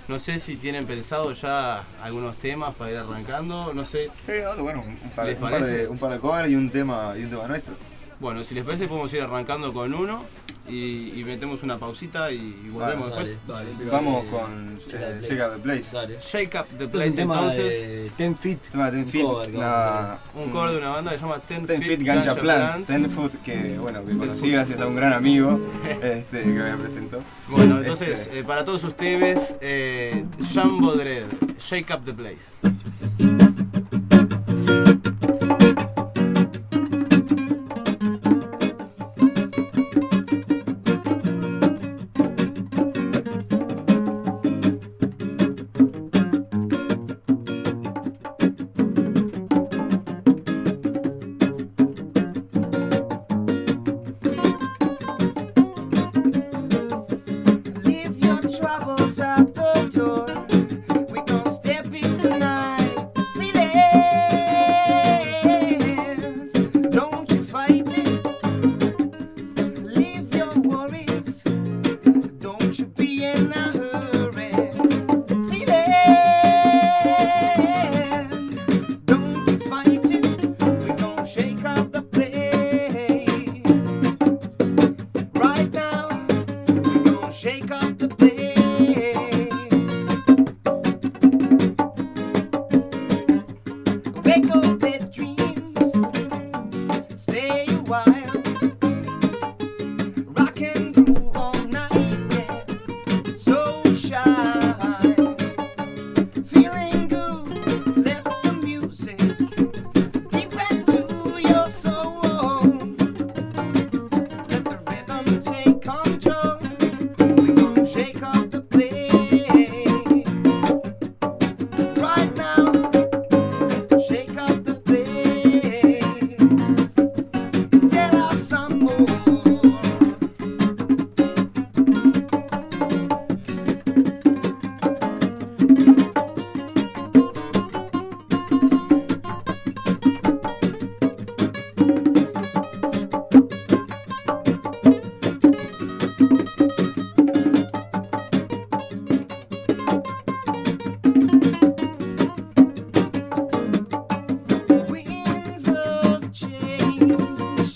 No sé si tienen pensado ya algunos temas para ir arrancando, no sé. Bueno, ¿Les parece? un par de covers y un tema nuestro. Bueno, si les parece podemos ir arrancando con uno y metemos una pausita y volvemos después. Dale, Vamos con Shake Up the Place. Dale. Shake Up the Este es un Place tema entonces. de Ten Feet. Ten Feet, cover que vamos a Un cover de una banda que se llama Ten Ten Feet Feet Ganja Plant. Plant. Ten Foot, que conocí gracias a un gran amigo que me presentó. Bueno, entonces, para todos ustedes, Jean Baudelaire, Shake Up the Place. Leave your troubles at the door. We gon' step in tonight. Feelings, don't you fight it. Leave your worries. Don't you be in a hurry. Feelings, don't you fight it. We gon' shake up the place right now. Shake up the place. Wake up their dreams. Stay a while. Rock and groove all night, yeah. So shy. Feeling good. Let the music deep into your soul. Let the rhythm take control. Shake up the place right now. Shake up the place. Tell us some more. Winds of change,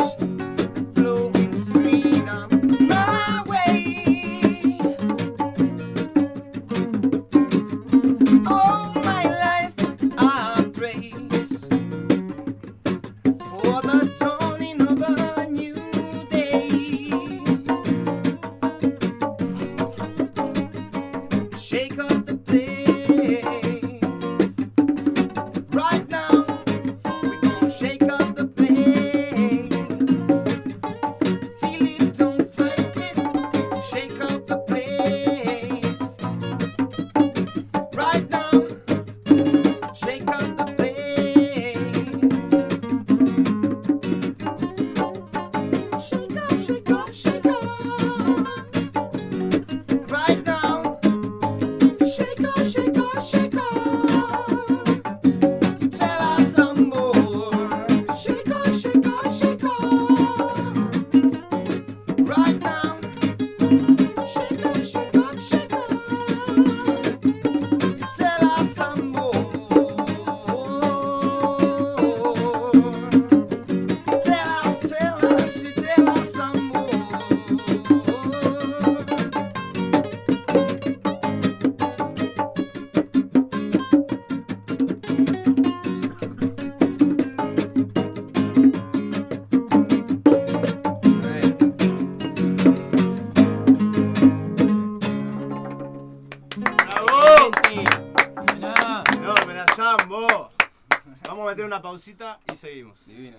flowing freedom my way. All my life I praise for the dawning of a new day. Shake up the place right now. We gon' shake up the place. Feel it, don't fight it. Shake up the place right now. Shake up the place. Shake up, shake up, shake up. Right now. Shake up, shake up, shake up. Tell us some more. Shake up, shake up, shake up. Right now. Shake up, shake up, shake up. Tell us some more. Tell us some more. ¡Bravo! Mirá. Enorme la Jean, vos. Vamos a meter una pausita y seguimos. Divino.